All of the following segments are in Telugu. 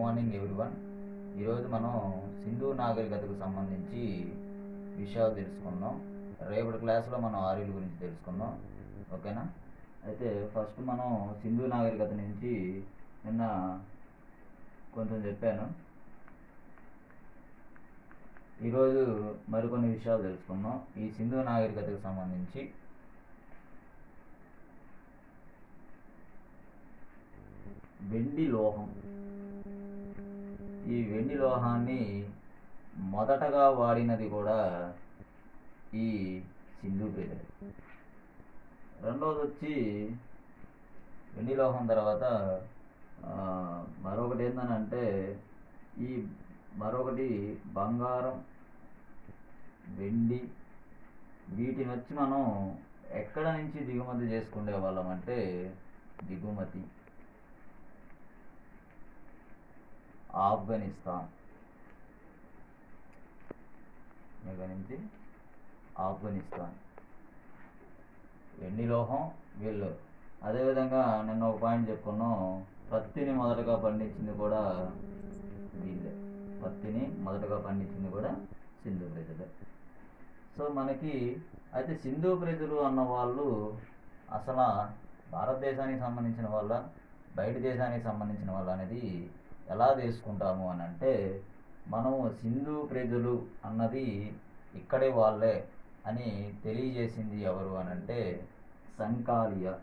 Morning everyone. ఈరోజు మనం సింధు నాగరికతకు సంబంధించి విషయాలు తెలుసుకుందాం. రేపటి క్లాస్లో మనం ఆర్యుల గురించి తెలుసుకుందాం, ఓకేనా? అయితే ఫస్ట్ మనం సింధు నాగరికత నుంచి నిన్న కొంచెం చెప్పాను. ఈరోజు మరికొన్ని విషయాలు తెలుసుకుందాం. ఈ సింధు నాగరికతకు సంబంధించి వెండి లోహం, ఈ వెండి లోహాన్ని మొదటగా వాడినది కూడా ఈ సింధు ప్రజలు. రెండవది వచ్చి వెండి లోహం తర్వాత మరొకటి ఏంటంటే మరొకటి బంగారం, వెండి. వీటిని వచ్చి మనం ఎక్కడ నుంచి దిగుమతి చేసుకునే వాళ్ళం అంటే ఆఫ్ఘనిస్తాన్ నుంచి ఆఫ్ఘనిస్తాన్ వెండి లోహం వీళ్ళు. అదేవిధంగా నిన్న ఒక పాయింట్ చెప్పుకున్నాం, పత్తిని మొదటగా పండించింది కూడా వీళ్ళే. పత్తిని మొదటగా పండించింది కూడా సింధు ప్రజలే. సో మనకి అయితే సింధు ప్రజలు అన్న వాళ్ళు అసలు భారతదేశానికి సంబంధించిన వాళ్ళ, బయట దేశానికి సంబంధించిన వాళ్ళ అనేది ఎలా తీసుకుంటాము అని అంటే, మనము సింధు ప్రజలు అన్నది ఇక్కడే వాళ్ళే అని తెలియజేసింది ఎవరు అని అంటే సంకాలియా.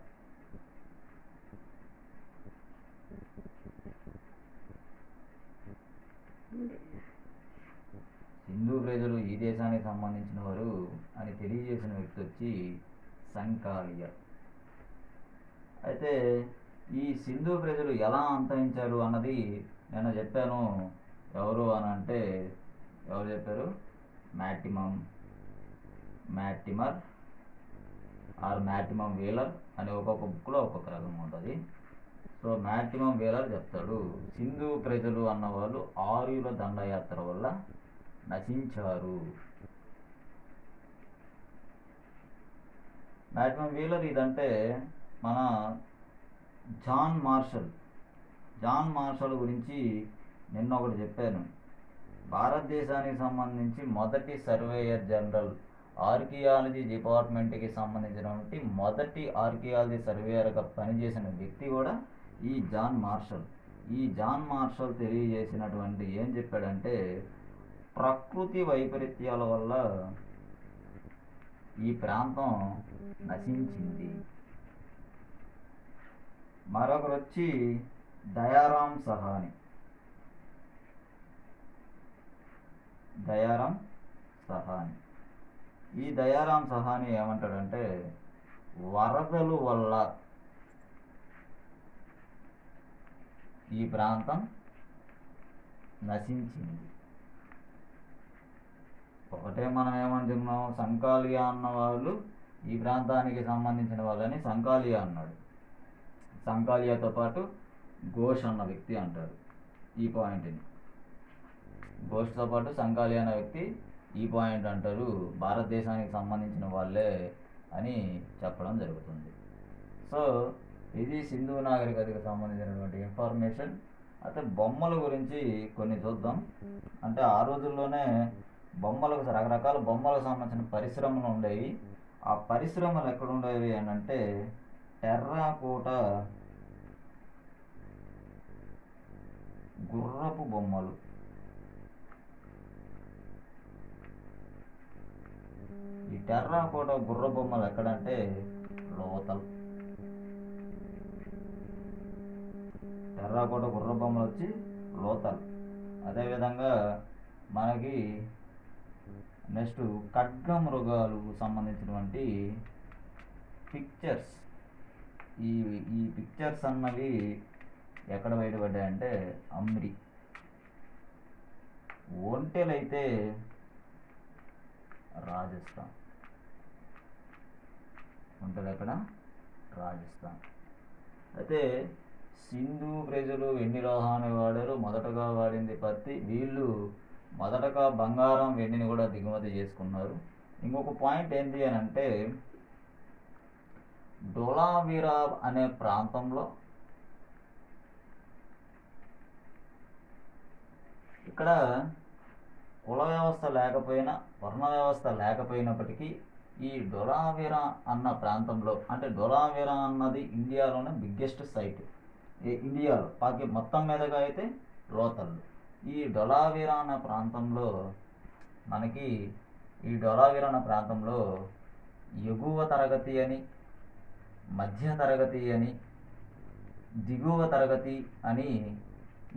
సింధు ప్రజలు ఈ దేశానికి సంబంధించిన వారు అని తెలియజేసిన వ్యక్తి వచ్చి సంకాలియా. అయితే ఈ సింధు ప్రజలు ఎలా అంతరించారు అన్నది నేను చెప్పాను. ఎవరు అని అంటే ఎవరు చెప్పారు? మ్యాటిమర్ ఆర్ మ్యాటిమం వీలర్ అని ఒక్కొక్క బుక్లో ఒక్కొక్క రకం ఉంటుంది. సో మ్యాటిమం వీలర్ చెప్తాడు, సింధు ప్రజలు అన్నవాళ్ళు ఆర్యుల దండయాత్ర వల్ల నశించారు. మ్యాటిమం వీలర్ ఇదంటే మన జాన్ మార్షల్ గురించి నిన్న ఒకటి చెప్పాను. భారతదేశానికి సంబంధించి మొదటి సర్వేయర్ జనరల్, ఆర్కియాలజీ డిపార్ట్మెంట్కి సంబంధించినటువంటి మొదటి ఆర్కియాలజీ సర్వేయర్గా పనిచేసిన వ్యక్తి కూడా ఈ జాన్ మార్షల్. ఈ జాన్ మార్షల్ తెలియజేసినటువంటి ఏం చెప్పాడంటే, ప్రకృతి వైపరీత్యాల వల్ల ఈ ప్రాంతం నశించింది. మరొకరు వచ్చి దయారాం సహాని. ఈ దయారాం సహాని ఏమంటాడంటే, వరదలు వల్ల ఈ ప్రాంతం నశించింది. ఒకటే మనం ఏమంటున్నాం, సంకాలియా అన్న వాళ్ళు ఈ ప్రాంతానికి సంబంధించిన వాళ్ళని సంకాలియా అన్నాడు. సంకాలియాతో పాటు ఘోష్ అన్న వ్యక్తి అంటారు ఈ పాయింట్ని. ఘోష్తో పాటు సంకాలియా అన్న వ్యక్తి ఈ పాయింట్ అంటారు, భారతదేశానికి సంబంధించిన వాళ్ళే అని చెప్పడం జరుగుతుంది. సో ఇది సింధు నాగరికతకు సంబంధించినటువంటి ఇన్ఫర్మేషన్. అయితే బొమ్మల గురించి కొన్ని చూద్దాం. అంటే ఆ రోజుల్లోనే రకరకాల బొమ్మలకు సంబంధించిన పరిశ్రమలు ఉండేవి. ఆ పరిశ్రమలు ఎక్కడ ఉండేవి అని అంటే టెర్రాకోట గుర్రపు బొమ్మలు. ఈ టెర్రాకోట గుర్ర బొమ్మలు ఎక్కడంటే లోతల్. టెర్రాకోట గుర్ర బొమ్మలు వచ్చి లోతల్. అదేవిధంగా మనకి నెక్స్ట్ ఖడ్గమృగాలకు సంబంధించినటువంటి పిక్చర్స్. ఈ పిక్చర్స్ అన్నవి ఎక్కడ బయటపడ్డాయంటే అమ్రి. ఒంటెలైతే రాజస్థాన్. ఎక్కడ? రాజస్థాన్. అయితే సింధు ప్రజలు వెండి లోహాన్ని వాడారు. మొదటగా వాడింది పత్తి. వీళ్ళు మొదటగా బంగారం, వెండిని కూడా దిగుమతి చేసుకున్నారు. ఇంకొక పాయింట్ ఏంటి అని అంటే, డోలావిరా అనే ప్రాంతంలో ఇక్కడ కుల వ్యవస్థ లేకపోయినా, వర్ణ వ్యవస్థ లేకపోయినప్పటికీ ఈ డొలావీరా అన్న ప్రాంతంలో, అంటే డొలావీరా అన్నది ఇండియాలోనే బిగ్గెస్ట్ సైట్ ఇండియాలో, మొత్తం మీదగా అయితే లోతల్లు. ఈ డొలావీరా అన్న ప్రాంతంలో మనకి ఎగువ తరగతి అని, మధ్య తరగతి అని, దిగువ తరగతి అని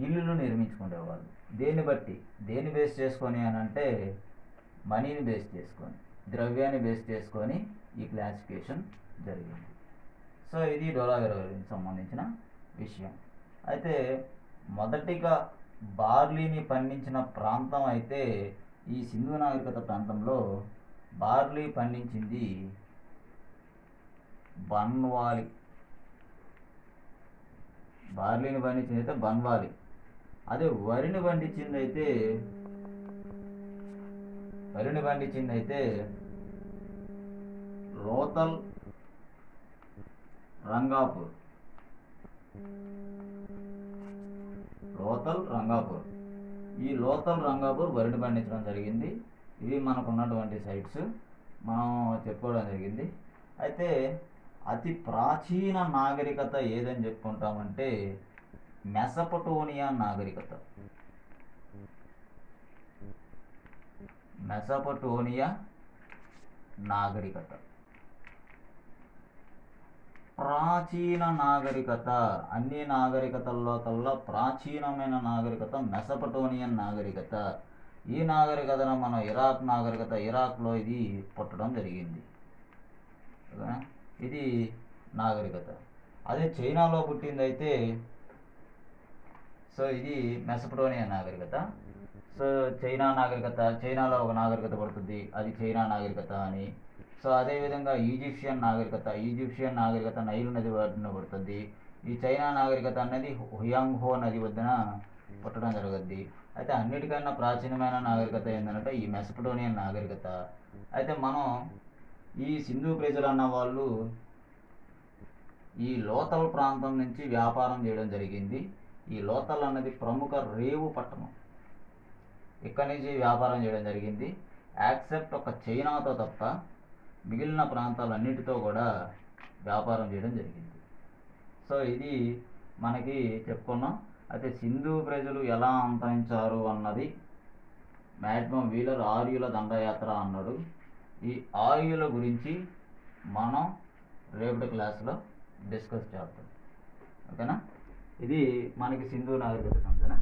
ఇల్లులు నిర్మించుకునేవాళ్ళు. దేన్ని బేస్ చేసుకొని అని అంటే మనీని బేస్ చేసుకొని, ద్రవ్యాన్ని బేస్ చేసుకొని ఈ క్లాసిఫికేషన్ జరిగింది. సో ఇది డొలావీరాకి సంబంధించిన విషయం. అయితే మొదటిగా బార్లీని పండించిన ప్రాంతం అయితే ఈ సింధు నాగరికత ప్రాంతంలో బార్లీ పండించింది బన్వాలి. బార్లీని పండించింది అయితే బన్వాలి. అదే వరిని పండించింది అయితే లోతల్ రంగాపూర్. ఈ లోతల్ రంగాపూర్ వరిని పండించడం జరిగింది. ఇవి మనకు ఉన్నటువంటి సైట్స్ మనం చెప్పుకోవడం జరిగింది. అయితే అతి ప్రాచీన నాగరికత ఏదని చెప్పుకుంటామంటే మెసపటోనియా నాగరికత. ప్రాచీన నాగరికత, అన్ని నాగరికతల్లో కల్లా ప్రాచీనమైన నాగరికత మెసపటోనియన్ నాగరికత. ఈ నాగరికతను మనం ఇరాక్లో ఇది పుట్టడం జరిగింది. ఇది నాగరికత. అదే చైనాలో పుట్టిందైతే సో ఇది మెసపటోనియా నాగరికత. సో చైనాలో ఒక నాగరికత పడుతుంది, అది చైనా నాగరికత అని. సో అదేవిధంగా ఈజిప్షియన్ నాగరికత నైలు నది ఒడ్డున పడుతుంది. ఈ చైనా నాగరికత అనేది హుయాంగ్హో నది వద్దన పుట్టడం జరుగుద్ది. అయితే అన్నిటికన్నా ప్రాచీనమైన నాగరికత ఏంటంటే ఈ మెసపటోనియన్ నాగరికత. అయితే మనం ఈ సింధు ప్రజలు అన్న వాళ్ళు ఈ లోతల్ ప్రాంతం నుంచి వ్యాపారం చేయడం జరిగింది. ఈ లోతల్ అన్నది ప్రముఖ రేవు పట్టణం. ఇక్కడి నుంచి వ్యాపారం చేయడం జరిగింది. యాక్సెప్ట్ ఒక చైనాతో తప్ప మిగిలిన ప్రాంతాలన్నిటితో కూడా వ్యాపారం చేయడం జరిగింది. సో ఇది మనకి చెప్పుకున్నాం. అయితే సింధు ప్రజలు ఎలా అంతరించారు అన్నది మ్యాక్సిమం వీలర్ ఆర్యుల దండయాత్ర అన్నాడు. ఈ ఆర్యుల గురించి మనం రేపటి క్లాస్లో డిస్కస్ చేద్దాం. ఓకేనా? ఇది మనకి సింధు నాగరికత సంబంధించిన